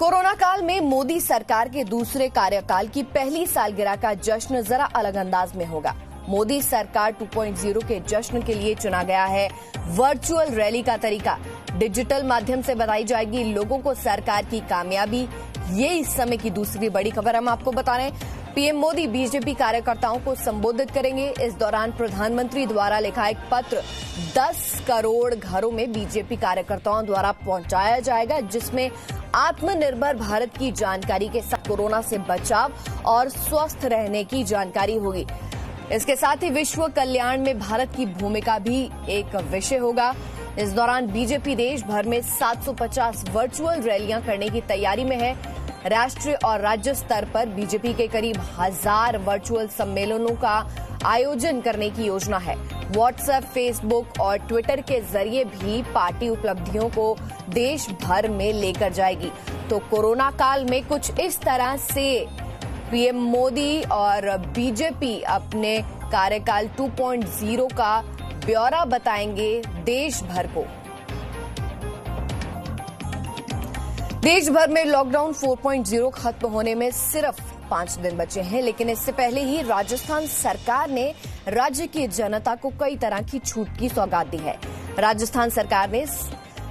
Corona काल में मोदी सरकार के दूसरे कार्यकाल की पहली सालगिरह का जश्न जरा अलग अंदाज में होगा। मोदी सरकार 2.0 के जश्न के लिए चुना गया है वर्चुअल रैली का तरीका। डिजिटल माध्यम से बताई जाएगी लोगों को सरकार की कामयाबी। ये इस समय की दूसरी बड़ी खबर हम आपको बता रहे हैं। पीएम मोदी बीजेपी कार्यकर्ताओं को संबोधित करेंगे। इस दौरान प्रधानमंत्री द्वारा लिखा एक पत्र 10 करोड़ घरों में बीजेपी कार्यकर्ताओं द्वारा पहुंचाया जाएगा, जिसमें आत्मनिर्भर भारत की जानकारी के साथ कोरोना से बचाव और स्वस्थ रहने की जानकारी होगी। इसके साथ ही विश्व कल्याण में भारत की भूमिका भी एक विषय होगा। इस दौरान बीजेपी देश भर में 750 वर्चुअल रैलियां करने की तैयारी में है। राष्ट्रीय और राज्य स्तर पर बीजेपी के करीब 1000 वर्चुअल सम्मेलनों का आयोजन करने की योजना है। व्हाट्सएप, फेसबुक और ट्विटर के जरिए भी पार्टी उपलब्धियों को देश भर में लेकर जाएगी। तो कोरोना काल में कुछ इस तरह से पीएम मोदी और बीजेपी अपने कार्यकाल 2.0 का ब्यौरा बताएंगे देश भर को। देश भर में लॉकडाउन 4.0 खत्म होने में सिर्फ 5 दिन बचे हैं, लेकिन इससे पहले ही राजस्थान सरकार ने राज्य की जनता को कई तरह की छूट की सौगात दी है। राजस्थान सरकार ने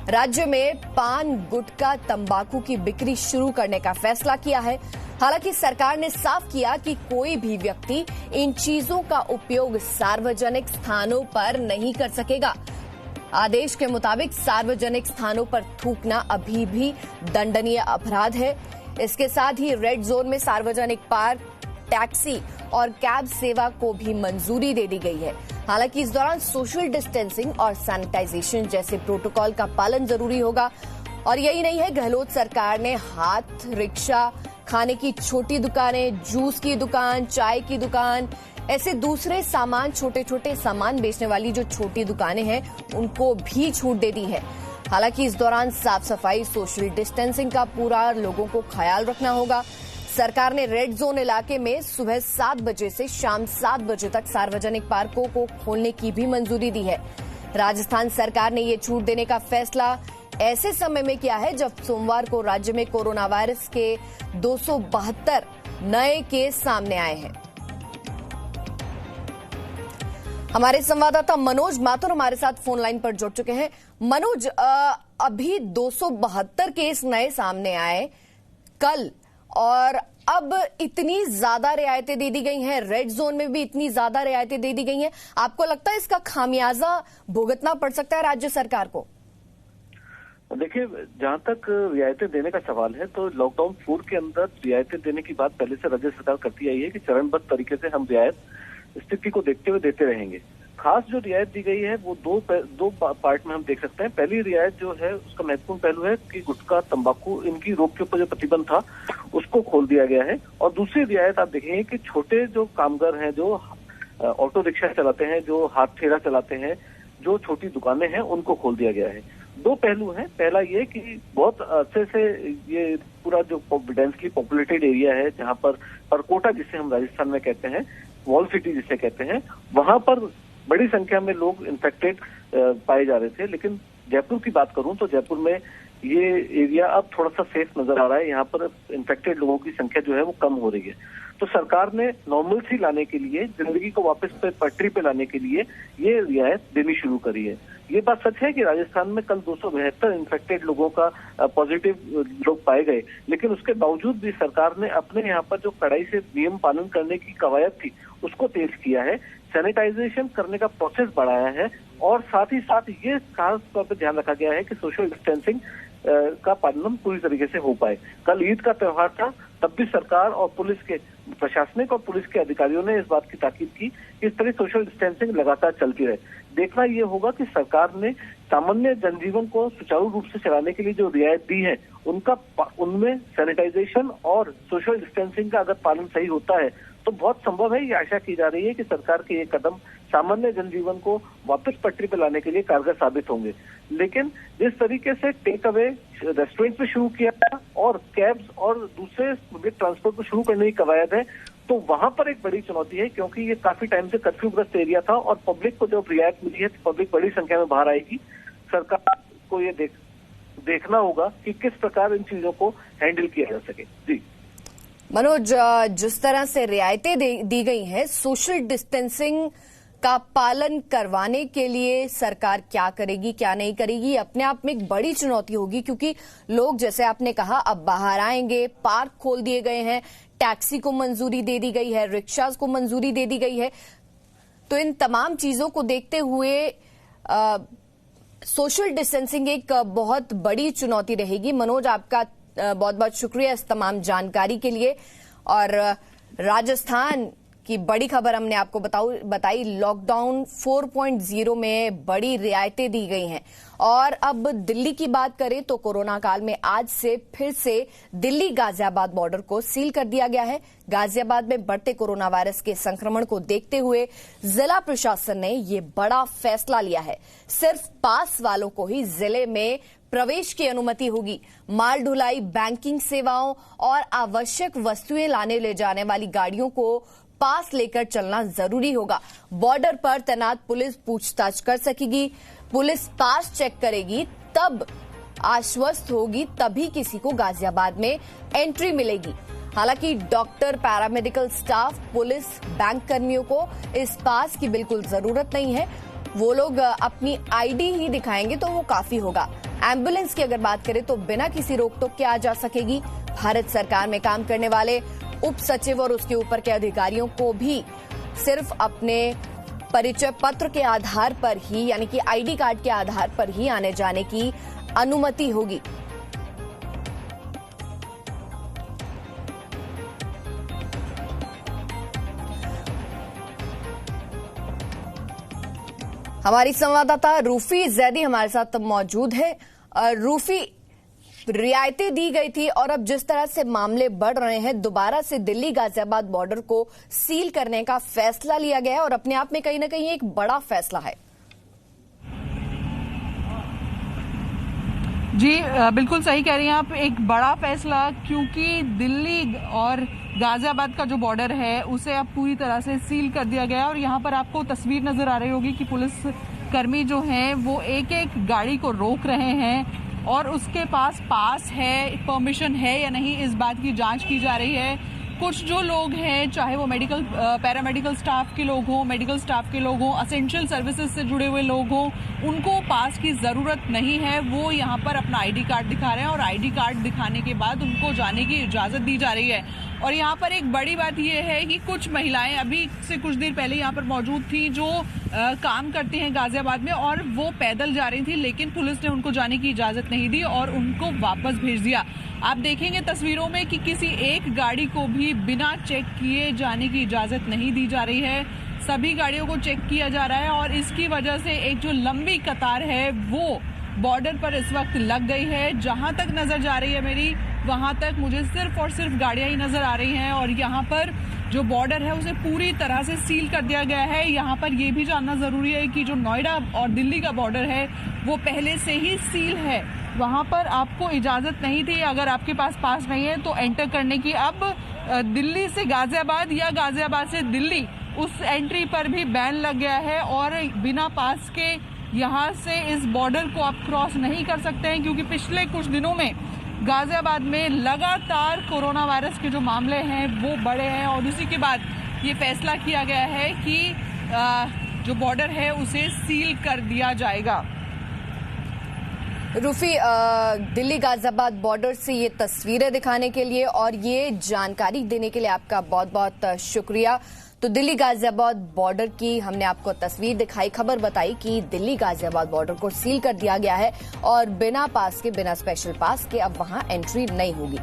राज्य में पान, गुटखा, तंबाकू की बिक्री शुरू करने का फैसला किया है। हालांकि सरकार ने साफ किया कि कोई भी व्यक्ति इन चीजों का उपयोग सार्वजनिक स्थानों पर नहीं कर सकेगा। आदेश के मुताबिक सार्वजनिक स्थानों पर थूकना अभी भी दंडनीय अपराध है। इसके साथ ही रेड जोन में सार्वजनिक पार्क, टैक्सी और कैब सेवा को भी मंजूरी दे दी गई है। हालांकि इस दौरान सोशल डिस्टेंसिंग और सैनिटाइजेशन जैसे प्रोटोकॉल का पालन जरूरी होगा। और यही नहीं है, गहलोत सरकार ने हाथ रिक्शा, खाने की छोटी दुकानें, जूस की दुकान, चाय की दुकान, ऐसे दूसरे सामान, छोटे छोटे सामान बेचने वाली जो छोटी दुकानें हैं, उनको भी छूट दे दी है। हालांकि इस दौरान साफ सफाई, सोशल डिस्टेंसिंग का पूरा लोगों को ख्याल रखना होगा। सरकार ने रेड जोन इलाके में सुबह 7 बजे से शाम 7 बजे तक सार्वजनिक पार्कों को खोलने की भी मंजूरी दी है। राजस्थान सरकार ने ये छूट देने का फैसला ऐसे समय में किया है जब सोमवार को राज्य में कोरोना वायरस के 272 नए केस सामने आए हैं। हमारे संवाददाता मनोज माथुर हमारे साथ फोन लाइन पर जुड़ चुके हैं। मनोज, अभी 272 केस नए सामने आए कल, और अब इतनी ज्यादा रियायतें दे दी गई हैं, रेड जोन में भी इतनी ज्यादा रियायतें दे दी गई हैं। आपको लगता है इसका खामियाजा भुगतना पड़ सकता है राज्य सरकार को? देखिए, जहां तक रियायतें देने का सवाल है तो लॉकडाउन 4 के अंदर रियायतें देने की बात पहले से राज्य सरकार करती आई है कि चरणबद्ध तरीके से हम रियायत स्थिति को देखते हुए देते रहेंगे। खास जो रियायत दी गई है वो दो पार्ट में हम देख सकते हैं। पहली रियायत जो है उसका महत्वपूर्ण पहलू है कि गुटखा, तंबाकू, इनकी रोक के ऊपर जो प्रतिबंध था उसको खोल दिया गया है। और दूसरी रियायत आप देखेंगे कि छोटे जो कामगार हैं, जो ऑटो रिक्शा चलाते हैं, जो हाथ ठेला चलाते हैं, जो छोटी दुकानें हैं, उनको खोल दिया गया है। दो पहलू हैं। पहला ये कि बहुत अच्छे से ये पूरा जो डेंसली पॉपुलेटेड एरिया है, जहां पर परकोटा जिसे हम राजस्थान में कहते हैं, वॉल सिटी जिसे कहते हैं, वहां पर बड़ी संख्या में लोग इन्फेक्टेड पाए जा रहे थे। लेकिन जयपुर की बात करूं तो जयपुर में ये एरिया अब थोड़ा सा सेफ नजर आ रहा है। यहाँ पर इन्फेक्टेड लोगों की संख्या जो है वो कम हो रही है। तो सरकार ने नॉर्मलसी लाने के लिए, जिंदगी को वापस पटरी पे लाने के लिए ये रियायत देनी शुरू करी है। ये बात सच है कि राजस्थान में कल 272 इन्फेक्टेड लोगों का पॉजिटिव लोग पाए गए, लेकिन उसके बावजूद भी सरकार ने अपने यहाँ पर जो कड़ाई से नियम पालन करने की कवायद थी उसको तेज किया है, सैनिटाइजेशन करने का प्रोसेस बढ़ाया है, और साथ ही साथ ये खास तौर पर ध्यान रखा गया है कि सोशल डिस्टेंसिंग का पालन पूरी तरीके से हो पाए। कल ईद का त्योहार था, तब भी सरकार और पुलिस के प्रशासनिक और पुलिस के अधिकारियों ने इस बात की ताकीद की कि इस तरह सोशल डिस्टेंसिंग लगातार चलती रहे। देखना ये होगा कि सरकार ने सामान्य जनजीवन को सुचारू रूप से चलाने के लिए जो रियायत दी है उनमें सैनिटाइजेशन और सोशल डिस्टेंसिंग का अगर पालन सही होता है तो बहुत संभव है, ये आशा की जा रही है कि सरकार के ये कदम सामान्य जनजीवन को वापस पटरी पर लाने के लिए कारगर साबित होंगे। लेकिन जिस तरीके से टेक अवे रेस्टोरेंट में शुरू किया था और कैब्स और दूसरे पब्लिक ट्रांसपोर्ट को शुरू करने की कवायद है, तो वहां पर एक बड़ी चुनौती है, क्योंकि ये काफी टाइम से कर्फ्यूग्रस्त एरिया था और पब्लिक को जब रियायत मिली है तो पब्लिक बड़ी संख्या में बाहर आएगी। सरकार को ये देखना होगा कि किस प्रकार इन चीजों को हैंडल किया जा सके। जी मनोज, जिस तरह से रियायतें दी गई हैं, सोशल डिस्टेंसिंग का पालन करवाने के लिए सरकार क्या करेगी क्या नहीं करेगी, अपने आप में एक बड़ी चुनौती होगी, क्योंकि लोग जैसे आपने कहा अब बाहर आएंगे, पार्क खोल दिए गए हैं, टैक्सी को मंजूरी दे दी गई है, रिक्शास को मंजूरी दे दी गई है। तो इन तमाम चीजों को देखते हुए सोशल डिस्टेंसिंग एक बहुत बड़ी चुनौती रहेगी। मनोज, आपका बहुत बहुत शुक्रिया इस तमाम जानकारी के लिए। और राजस्थान की बड़ी खबर हमने आपको बताई, लॉकडाउन 4.0 में बड़ी रियायतें दी गई हैं। और अब दिल्ली की बात करें तो कोरोना काल में आज से फिर से दिल्ली गाजियाबाद बॉर्डर को सील कर दिया गया है। गाजियाबाद में बढ़ते कोरोना वायरस के संक्रमण को देखते हुए जिला प्रशासन ने ये बड़ा फैसला लिया है। सिर्फ पास वालों को ही जिले में प्रवेश की अनुमति होगी। माल ढुलाई, बैंकिंग सेवाओं और आवश्यक वस्तुएं लाने ले जाने वाली गाड़ियों को पास लेकर चलना जरूरी होगा। बॉर्डर पर तैनात पुलिस पूछताछ कर सकेगी, पुलिस पास चेक करेगी, तब आश्वस्त होगी, तभी किसी को गाजियाबाद में एंट्री मिलेगी। हालांकि doctor, paramedical staff, police, bank कर्मियों को इस पास की बिल्कुल जरूरत नहीं है। वो लोग अपनी आईडी ही दिखाएंगे तो वो काफी होगा। एम्बुलेंस की अगर बात करें तो बिना किसी रोक टोक के आ जा सकेगी। भारत सरकार में काम करने वाले उप सचिव और उसके ऊपर के अधिकारियों को भी सिर्फ अपने परिचय पत्र के आधार पर ही, यानी कि आईडी कार्ड के आधार पर ही आने जाने की अनुमति होगी। हमारी संवाददाता रूफी जैदी हमारे साथ मौजूद है। रूफी, रियायतें दी गई थी और अब जिस तरह से मामले बढ़ रहे हैं, दोबारा से दिल्ली गाजियाबाद बॉर्डर को सील करने का फैसला लिया गया है और अपने आप में कहीं ना कहीं एक बड़ा फैसला है। जी बिल्कुल सही कह रही हैं आप, एक बड़ा फैसला, क्योंकि दिल्ली और गाजियाबाद का जो बॉर्डर है उसे अब पूरी तरह से सील कर दिया गया है। और यहाँ पर आपको तस्वीर नजर आ रही होगी कि पुलिस कर्मी जो हैं वो एक एक गाड़ी को रोक रहे हैं और उसके पास है, परमिशन है या नहीं, इस बात की जांच की जा रही है। कुछ जो लोग हैं, चाहे वो मेडिकल, पैरामेडिकल स्टाफ के लोग हों, मेडिकल स्टाफ के लोग हों, असेंशियल सर्विसेज से जुड़े हुए लोग हों, उनको पास की जरूरत नहीं है। वो यहाँ पर अपना आईडी कार्ड दिखा रहे हैं और आईडी कार्ड दिखाने के बाद उनको जाने की इजाजत दी जा रही है। और यहाँ पर एक बड़ी बात यह है कि कुछ महिलाएं अभी से कुछ देर पहले यहाँ पर मौजूद थी जो काम करती हैं गाजियाबाद में, और वो पैदल जा रही थी, लेकिन पुलिस ने उनको जाने की इजाजत नहीं दी और उनको वापस भेज दिया। आप देखेंगे तस्वीरों में कि किसी एक गाड़ी को भी बिना चेक किए जाने की इजाजत नहीं दी जा रही है। सभी गाड़ियों को चेक किया जा रहा है और इसकी वजह से एक जो लंबी कतार है वो बॉर्डर पर इस वक्त लग गई है। जहां तक नजर जा रही है मेरी, वहां तक मुझे सिर्फ और सिर्फ गाड़ियां ही नजर आ रही हैं। और यहाँ पर जो बॉर्डर है उसे पूरी तरह से सील कर दिया गया है। यहाँ पर यह भी जानना जरूरी है कि जो नोएडा और दिल्ली का बॉर्डर है वो पहले से ही सील है, वहां पर आपको इजाजत नहीं थी अगर आपके पास नहीं है तो एंटर करने की। अब दिल्ली से गाजियाबाद या गाजियाबाद से दिल्ली, उस एंट्री पर भी बैन लग गया है और बिना पास के यहाँ से इस बॉर्डर को आप क्रॉस नहीं कर सकते हैं, क्योंकि पिछले कुछ दिनों में गाजियाबाद में लगातार कोरोना वायरस के जो मामले हैं वो बढ़े हैं और उसी के बाद ये फैसला किया गया है कि जो बॉर्डर है उसे सील कर दिया जाएगा। रूफी, दिल्ली गाजियाबाद बॉर्डर से ये तस्वीरें दिखाने के लिए और ये जानकारी देने के लिए आपका बहुत बहुत शुक्रिया। तो दिल्ली गाजियाबाद बॉर्डर की हमने आपको तस्वीर दिखाई, खबर बताई कि दिल्ली गाजियाबाद बॉर्डर को सील कर दिया गया है और बिना पास के, बिना स्पेशल पास के अब वहां एंट्री नहीं होगी।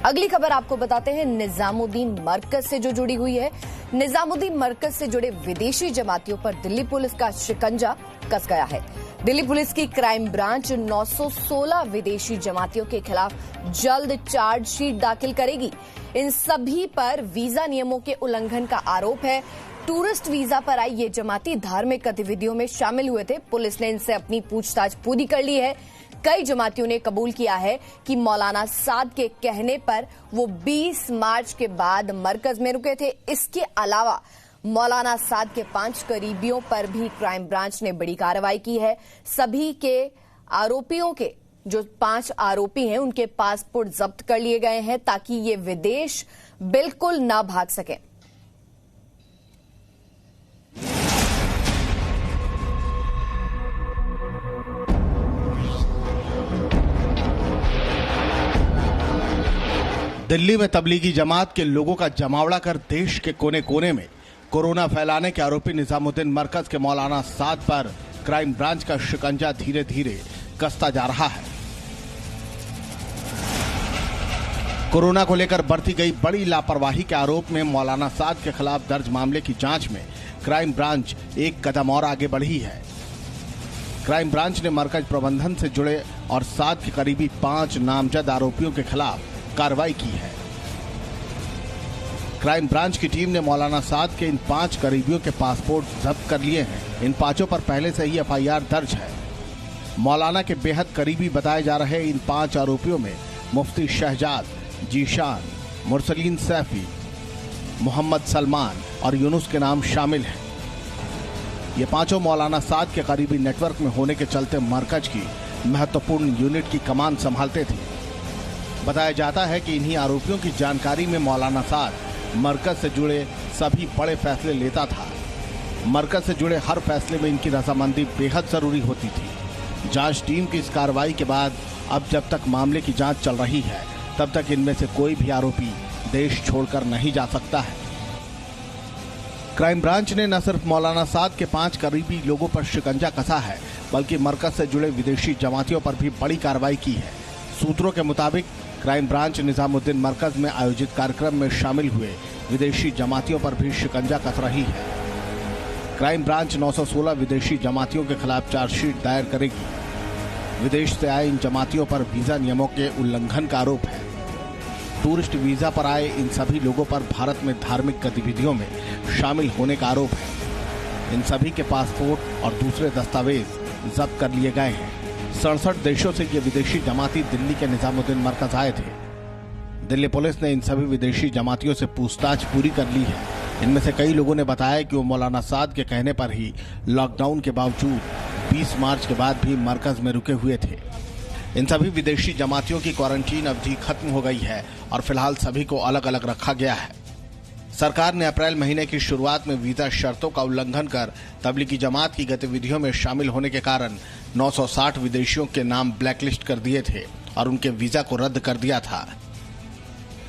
अगली खबर आपको बताते हैं निजामुद्दीन मरकज से जो जुड़ी हुई है। निजामुद्दीन मरकज से जुड़े विदेशी जमातियों पर दिल्ली पुलिस का शिकंजा कस गया है। दिल्ली पुलिस की क्राइम ब्रांच 916 विदेशी जमातियों के खिलाफ जल्द चार्जशीट दाखिल करेगी। इन सभी पर वीजा नियमों के उल्लंघन का आरोप है। टूरिस्ट वीजा पर आई ये जमाती धार्मिक गतिविधियों में शामिल हुए थे। पुलिस ने इनसे अपनी पूछताछ पूरी कर ली है। कई जमातियों ने कबूल किया है कि मौलाना साद के कहने पर वो 20 मार्च के बाद मरकज में रुके थे। इसके अलावा मौलाना साद के 5 करीबियों पर भी क्राइम ब्रांच ने बड़ी कार्रवाई की है। सभी के आरोपियों के जो 5 आरोपी हैं उनके पासपोर्ट जब्त कर लिए गए हैं ताकि ये विदेश बिल्कुल ना भाग सके। दिल्ली में तबलीगी जमात के लोगों का जमावड़ा कर देश के कोने कोने में कोरोना फैलाने के आरोपी निजामुद्दीन मरकज के मौलाना साद पर क्राइम ब्रांच का शिकंजा धीरे धीरे कसता जा रहा है। कोरोना को लेकर बरती गई बड़ी लापरवाही के आरोप में मौलाना साद के खिलाफ दर्ज मामले की जांच में क्राइम ब्रांच एक कदम और आगे बढ़ी है। क्राइम ब्रांच ने मरकज प्रबंधन से जुड़े और साद के करीबी 5 नामजद आरोपियों के खिलाफ कार्रवाई की है। क्राइम ब्रांच की टीम ने मौलाना साद के इन 5 करीबियों के पासपोर्ट जब्त कर लिए हैं। इन 5 पर पहले से ही FIR दर्ज है। मौलाना के बेहद करीबी बताए जा रहे इन 5 आरोपियों में मुफ्ती शहजाद, जीशान, मुरसलीन सैफी, मोहम्मद सलमान और यूनुस के नाम शामिल हैं। ये 5 मौलाना साद के करीबी नेटवर्क में होने के चलते मरकज की महत्वपूर्ण यूनिट की कमान संभालते थे। बताया जाता है कि इन्हीं आरोपियों की जानकारी में मौलाना साद मरकज से जुड़े सभी बड़े फैसले लेता था। मरकज से जुड़े हर फैसले में इनकी रजामंदी बेहद जरूरी होती थी। जांच टीम की इस कार्रवाई के बाद अब जब तक मामले की जांच चल रही है तब तक इनमें से कोई भी आरोपी देश छोड़कर नहीं जा सकता है। क्राइम ब्रांच ने न सिर्फ मौलाना साद के 5 करीबी लोगों पर शिकंजा कसा है बल्कि मरकज से जुड़े विदेशी जमातियों पर भी बड़ी कार्रवाई की है। सूत्रों के मुताबिक क्राइम ब्रांच निजामुद्दीन मरकज में आयोजित कार्यक्रम में शामिल हुए विदेशी जमातियों पर भी शिकंजा कस रही है। क्राइम ब्रांच 916 विदेशी जमातियों के खिलाफ चार्जशीट दायर करेगी। विदेश से आए इन जमातियों पर वीजा नियमों के उल्लंघन का आरोप है। टूरिस्ट वीजा पर आए इन सभी लोगों पर भारत में धार्मिक गतिविधियों में शामिल होने का आरोप है। इन सभी के पासपोर्ट और दूसरे दस्तावेज जब्त कर लिए गए हैं। 67 देशों से ये विदेशी जमाती दिल्ली के निजामुद्दीन मरकज आए थे। दिल्ली पुलिस ने इन सभी विदेशी जमातियों से पूछताछ पूरी कर ली है। इनमें से कई लोगों ने बताया कि वो मौलाना साद के कहने पर ही लॉकडाउन के बावजूद 20 मार्च के बाद भी मरकज में रुके हुए थे। इन सभी विदेशी जमातियों की क्वारंटीन अवधि खत्म हो गई है और फिलहाल सभी को अलग अलग रखा गया है। सरकार ने अप्रैल महीने की शुरुआत में वीजा शर्तों का उल्लंघन कर तबलीगी जमात की गतिविधियों में शामिल होने के कारण 960 विदेशियों के नाम ब्लैकलिस्ट कर दिए थे और उनके वीजा को रद्द कर दिया था।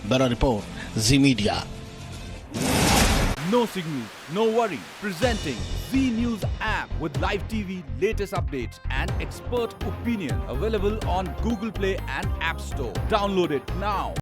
Bureau report, ji media. No signal, no worry. Presenting Z News app with live TV, latest updates and expert opinion. Available on Google Play and App Store. Download it now.